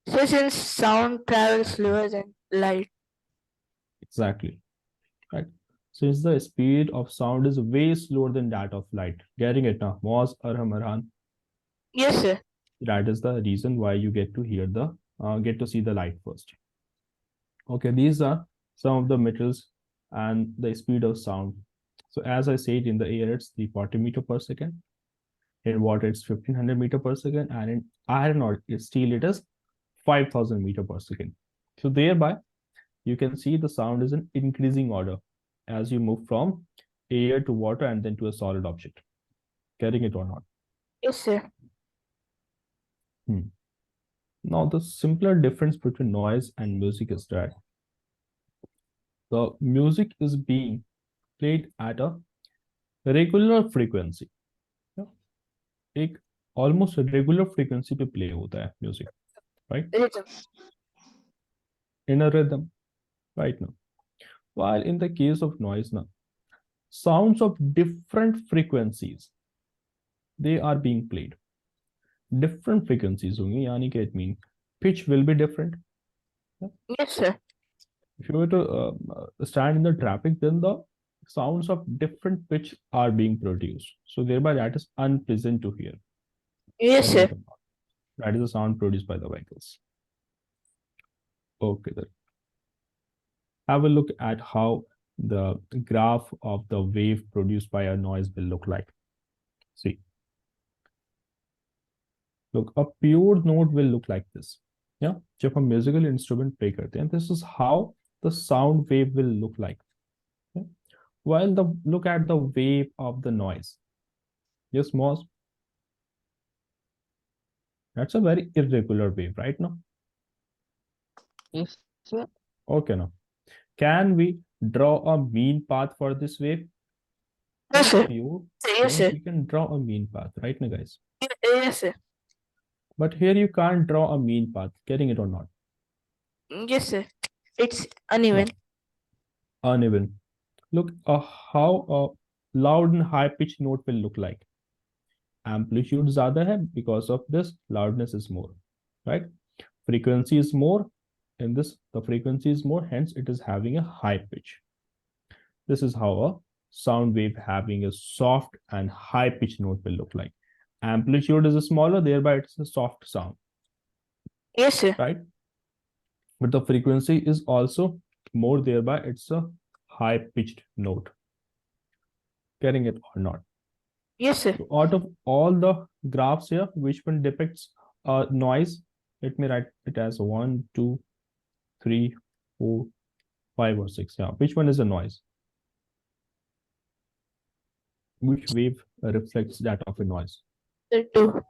[SPEAKER 3] So since sound travels slower than light.
[SPEAKER 1] Exactly, right? Since the speed of sound is way slower than that of light. Getting it now? Moz Arham Arhan.
[SPEAKER 3] Yes, sir.
[SPEAKER 1] That is the reason why you get to see the light first. Okay, these are some of the metals and the speed of sound. So as I said, in the air it's 340 meter per second. In water it's 1500 meter per second, and in iron or steel it is 5000 meter per second. So thereby you can see the sound is in increasing order as you move from air to water and then to a solid object. Getting it or not?
[SPEAKER 3] Yes, sir.
[SPEAKER 1] Now the simpler difference between noise and music is that the music is being played at a regular frequency. एक almost regular frequency पे play होता है music, right?
[SPEAKER 3] Rhythm.
[SPEAKER 1] In a rhythm, right now. While in the case of noise now, sounds of different frequencies, they are being played. Different frequencies होंगी, यानी कि it means pitch will be different.
[SPEAKER 3] Yes, sir.
[SPEAKER 1] If you were to stand in the traffic, then the sounds of different pitch are being produced. So thereby that is unpleasant to hear.
[SPEAKER 3] Yes, sir.
[SPEAKER 1] That is the sound produced by the vehicles. Okay, then. Have a look at how the graph of the wave produced by a noise will look like. See. Look, a pure note will look like this. Yeah, जब हम musical instrument play करते हैं, this is how the sound wave will look like. Yeah? While look at the wave of the noise. Yes, Moz, that's a very irregular wave, right now?
[SPEAKER 4] Yes, sir.
[SPEAKER 1] Okay, now can we draw a mean path for this wave?
[SPEAKER 3] Yes, sir.
[SPEAKER 1] Yes,
[SPEAKER 3] Yes, sir.
[SPEAKER 1] we can draw a mean path, right now, guys?
[SPEAKER 3] Yes, sir.
[SPEAKER 1] But here you can't draw a mean path, getting it or not?
[SPEAKER 3] Yes, sir. It's uneven.
[SPEAKER 1] Uneven. Look how a loud and high pitched note will look like. Amplitude ज़्यादा है, because of this loudness is more, right? Frequency is more. In this, the frequency is more, hence it is having a high pitch. This is how a sound wave having a soft and high pitched note will look like. Amplitude is smaller, thereby it's a soft sound,
[SPEAKER 3] Yes, sir.
[SPEAKER 1] right? But the frequency is also more, thereby it's a high pitched note. Getting it or not?
[SPEAKER 3] Yes, sir.
[SPEAKER 1] So out of all the graphs here, which one depicts noise? Let me write it as 1, 2, 3, 4, 5, or 6. Yeah, which one is a noise? Which wave reflects that of a noise?
[SPEAKER 3] The two.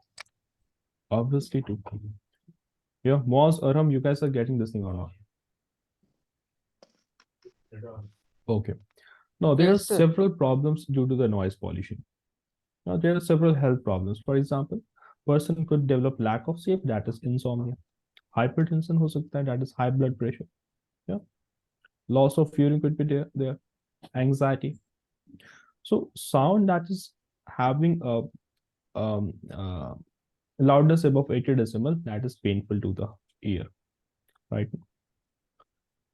[SPEAKER 1] Obviously, 2. Yeah, Moz, Aram, you guys are getting this thing or not? Okay. Now, there are
[SPEAKER 4] Yes, sir.
[SPEAKER 1] several problems due to the noise pollution. Now, there are several health problems. For example, person could develop lack of sleep, that is insomnia. Hypertension हो सकता है, that is high blood pressure. Yeah. Loss of hearing could be there. Anxiety. So sound that is having a loudness above 80 decibel, that is painful to the ear, right?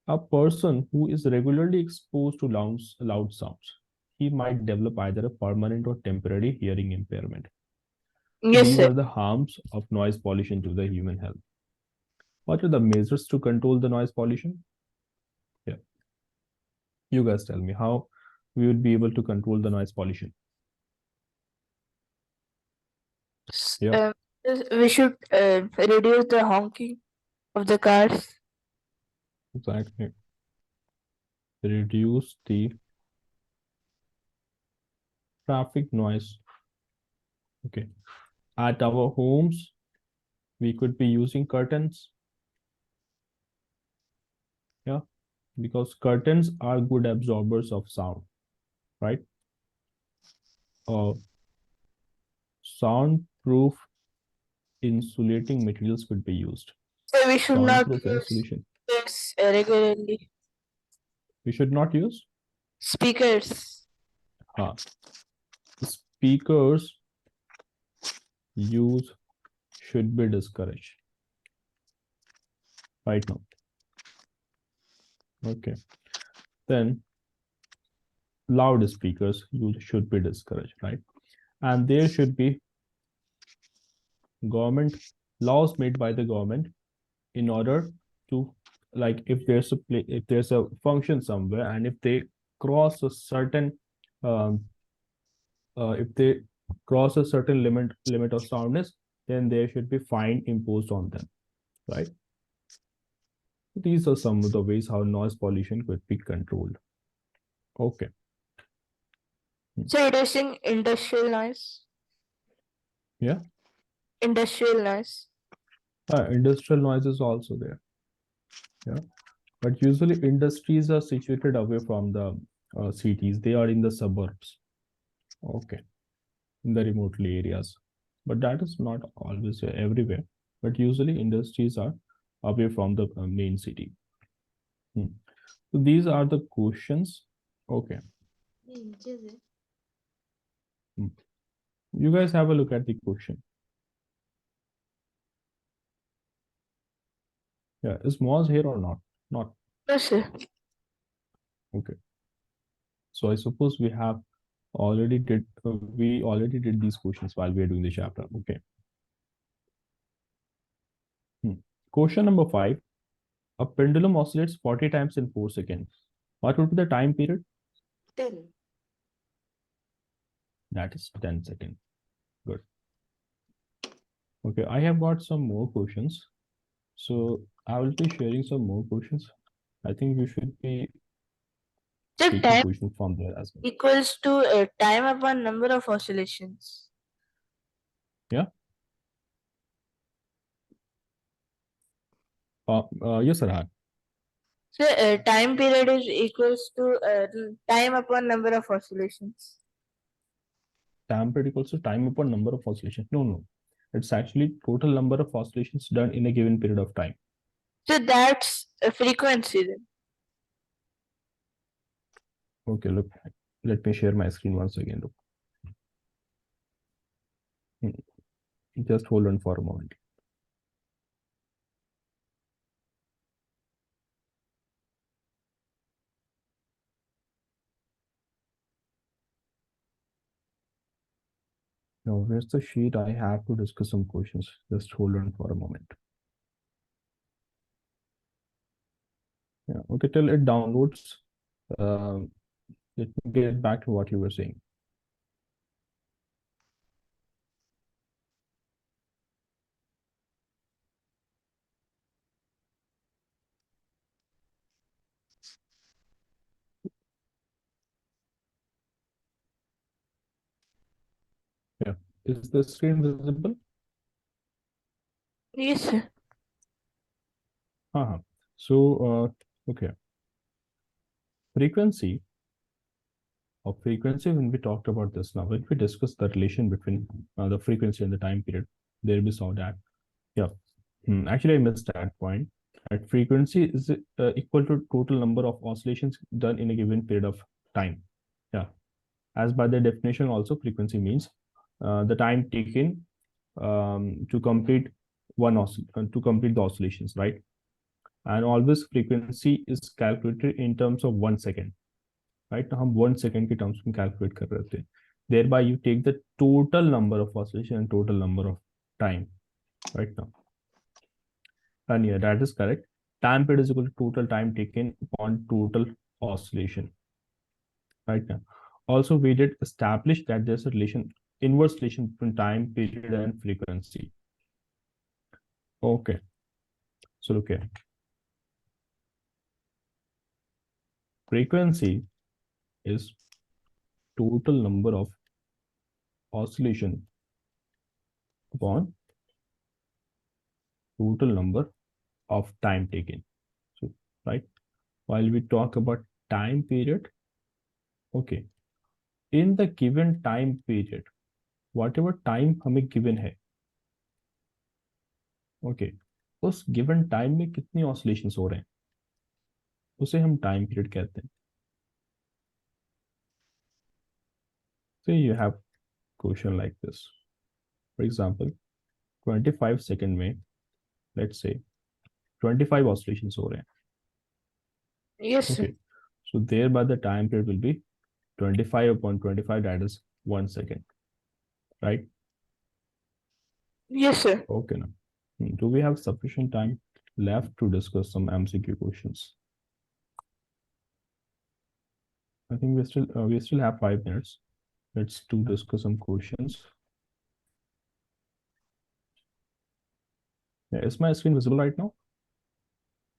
[SPEAKER 1] A person who is regularly exposed to loud sounds, he might develop either a permanent or temporary hearing impairment. So
[SPEAKER 3] Yes,
[SPEAKER 1] these
[SPEAKER 3] sir.
[SPEAKER 1] are the harms of noise pollution to the human health. What are the measures to control the noise pollution? Yeah. You guys tell me how we would be able to control the noise pollution. Yeah.
[SPEAKER 3] We should reduce the honking of the cars.
[SPEAKER 1] Exactly. Reduce the traffic noise. Okay. At our homes, we could be using curtains. Yeah. Because curtains are good absorbers of sound, right? Soundproof insulating materials could be used.
[SPEAKER 3] So we should not
[SPEAKER 1] Soundproof
[SPEAKER 3] use
[SPEAKER 1] insulation.
[SPEAKER 3] speakers regularly.
[SPEAKER 1] We should not use
[SPEAKER 3] Speakers.
[SPEAKER 1] speakers. Use should be discouraged right now. Okay. Then loudspeakers use should be discouraged, right? And there should be government laws made by the government in order to, like, if there's a function somewhere, and if they cross a certain if they cross a certain limit of soundness, then there should be fine imposed on them, right? These are some of the ways how noise pollution could be controlled. Okay.
[SPEAKER 3] So reducing industrial noise.
[SPEAKER 1] Yeah.
[SPEAKER 3] Industrial noise.
[SPEAKER 1] Industrial noise is also there. Yeah. But usually industries are situated away from the cities. They are in the suburbs. Okay. In the remotely areas. But that is not always everywhere. But usually industries are away from the main city. So these are the questions. Okay. You guys have a look at the question. Yeah, is Moz here or not? Not.
[SPEAKER 3] Yes, sir.
[SPEAKER 1] Okay. So I suppose we already did these questions while we are doing the chapter. Okay. Question number 5. A pendulum oscillates 40 times in 4 seconds. What would be the time period?
[SPEAKER 2] 10.
[SPEAKER 1] That is 10 seconds. Good. Okay, I have got some more questions. So I will be sharing some more questions. I think you should be
[SPEAKER 3] The
[SPEAKER 1] taking
[SPEAKER 3] time
[SPEAKER 1] questions from there as well.
[SPEAKER 3] equals to time upon number of oscillations.
[SPEAKER 1] Yeah. Yes, sir.
[SPEAKER 3] So time period is equals to time upon number of oscillations.
[SPEAKER 1] Time period equals to time upon number of oscillations. No. It's actually total number of oscillations done in a given period of time.
[SPEAKER 3] So that's a frequency then.
[SPEAKER 1] Okay, look, let me share my screen once again. Look. Just hold on for a moment. Now, where's the sheet? I have to discuss some questions. Just hold on for a moment. Yeah, okay, till it downloads. Let me get back to what you were saying. Yeah, is the screen visible?
[SPEAKER 3] Yes, sir.
[SPEAKER 1] So, okay. Frequency when we talked about this now, when we discussed the relation between the frequency and the time period, there we saw that. Yeah. Actually, I missed that point. That frequency is equal to total number of oscillations done in a given period of time. Yeah. As by the definition, also frequency means the time taken to complete the oscillations, right? And always frequency is calculated in terms of 1 second. Right now, हम 1 second के terms में calculate कर रहे थे. Thereby, you take the total number of oscillation and total number of time. Right now. And yeah, that is correct. Time period is equal to total time taken upon total oscillation. Right now. Also, we did establish that there's a inverse relation between time period and frequency. Okay. So look here. Frequency is total number of oscillation upon total number of time taken. So, right, while we talk about time period, okay, in the given time period, whatever time हमें given है, okay, उस given time में कितनी oscillations हो रहे हैं, उसे हम time period कहते हैं. So you have question like this. For example, 25 second में, let's say 25 oscillations हो रहे हैं.
[SPEAKER 3] Yes, sir.
[SPEAKER 1] Okay, so thereby the time period will be 25 upon 25, that is 1 second, right?
[SPEAKER 3] Yes, sir.
[SPEAKER 1] Okay, now. Do we have sufficient time left to discuss some MCQ questions? I think we still have 5 minutes. Let's discuss some questions. Yeah, is my screen visible right now?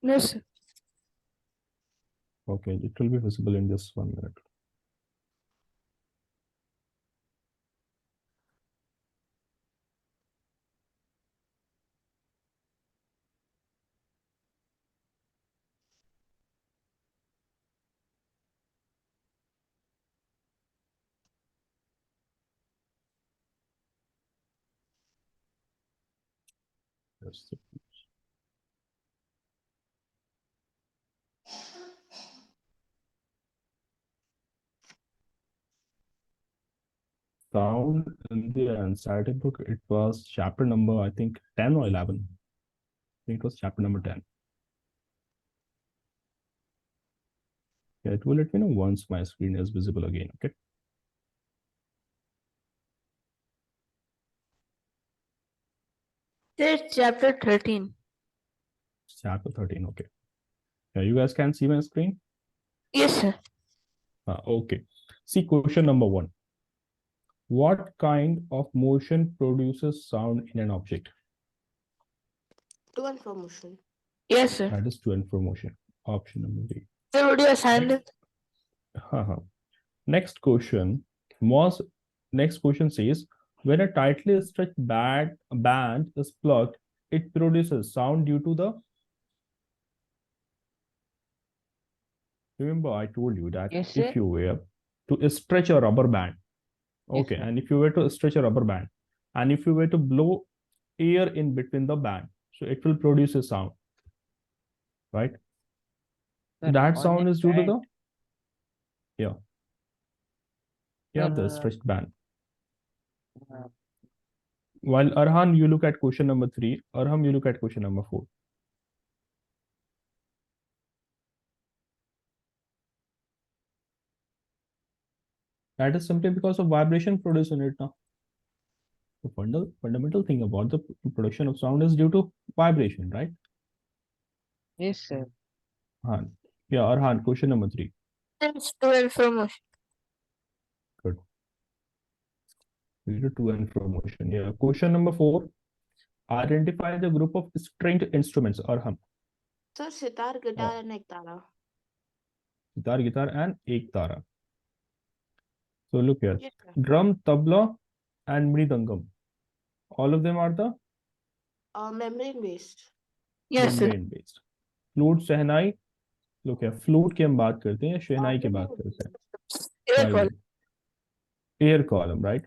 [SPEAKER 3] Yes, sir.
[SPEAKER 1] Okay, it will be visible in just 1 minute. Yes. Found in the NCERT book, it was chapter number, I think, 10 or 11. I think it was chapter number 10. Yeah, it will let me know once my screen is visible again, okay?
[SPEAKER 3] It's chapter 13.
[SPEAKER 1] Chapter 13, okay. Yeah, you guys can see my screen?
[SPEAKER 3] Yes, sir.
[SPEAKER 1] Okay. See question number 1. What kind of motion produces sound in an object?
[SPEAKER 2] To and fro motion.
[SPEAKER 3] Yes, sir.
[SPEAKER 1] That is to and fro motion. Option number B.
[SPEAKER 3] Sir, would you assign
[SPEAKER 1] Next,
[SPEAKER 3] it?
[SPEAKER 1] next question was next question says when a tightly stretched band is plucked, it produces sound due to the. Remember, I told you that
[SPEAKER 4] Yes,
[SPEAKER 1] if
[SPEAKER 4] sir.
[SPEAKER 1] you were to stretch a rubber band,
[SPEAKER 4] Yes,
[SPEAKER 1] okay,
[SPEAKER 4] sir.
[SPEAKER 1] and if you were to stretch a rubber band, and if you were to blow air in between the band, so it will produce a sound, right?
[SPEAKER 4] Sir,
[SPEAKER 1] That
[SPEAKER 4] on
[SPEAKER 1] sound
[SPEAKER 4] a
[SPEAKER 1] is due to
[SPEAKER 4] band,
[SPEAKER 1] the the
[SPEAKER 4] sir,
[SPEAKER 1] stretched band.
[SPEAKER 4] uh,
[SPEAKER 1] While Arhan, you look at question number 3. Arham, you look at question number 4. That is simply because of vibration produced in it now. The fundamental thing about the production of sound is due to vibration, right?
[SPEAKER 4] yes, sir.
[SPEAKER 1] Han. Yeah, Arhan, question number 3.
[SPEAKER 3] It's to and fro motion.
[SPEAKER 1] Good. Due to to and fro motion. Yeah. Question number 4. Identify the group of stringed instruments. Arham.
[SPEAKER 2] Sir, sitar, guitar, and ektara.
[SPEAKER 1] Guitar, and ek tara. So look here.
[SPEAKER 2] Yes, sir.
[SPEAKER 1] Drum, tabla, and mridangam. All of them are the
[SPEAKER 2] Membrane based.
[SPEAKER 3] Yes, sir.
[SPEAKER 1] membrane based. Flute, shehnai. Look here. Flute की हम बात करते हैं, शहनाई की बात करते हैं.
[SPEAKER 3] Air
[SPEAKER 1] Very
[SPEAKER 3] call.
[SPEAKER 1] good. Air column, right?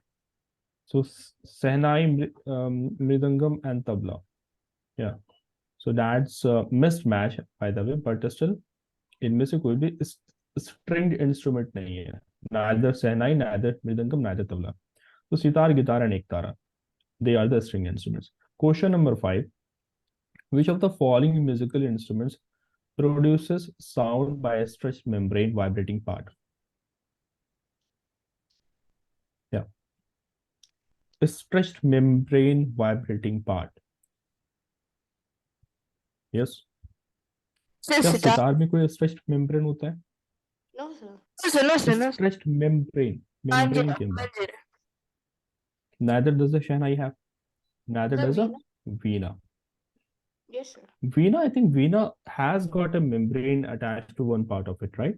[SPEAKER 1] So Sehnai, Mridangam, and Tabla. Yeah. So that's a mismatch, by the way, but still, इनमें से कोई भी stringed instrument नहीं है. Neither Sehnai, neither Mridangam, neither Tabla. So sitar, guitar, and ektara, they are the string instruments. Question number 5. Which of the following musical instruments produces sound by a stretched membrane vibrating part? Yeah. A stretched membrane vibrating part. Yes.
[SPEAKER 3] Sir,
[SPEAKER 1] क्या
[SPEAKER 3] sitar.
[SPEAKER 1] Sitar में कोई stretched membrane होता है?
[SPEAKER 2] No, sir.
[SPEAKER 3] No, sir, no, sir, no, sir.
[SPEAKER 1] Stretched membrane. Membrane
[SPEAKER 3] Manjira,
[SPEAKER 1] के अंदर.
[SPEAKER 3] manjira.
[SPEAKER 1] Neither does the Shehnai have. Neither
[SPEAKER 2] Sir,
[SPEAKER 1] does a
[SPEAKER 2] veena.
[SPEAKER 1] Veena.
[SPEAKER 2] Yes, sir.
[SPEAKER 1] Veena, I think Veena has got a membrane attached to one part of it, right?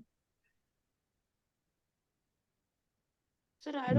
[SPEAKER 2] Sir, I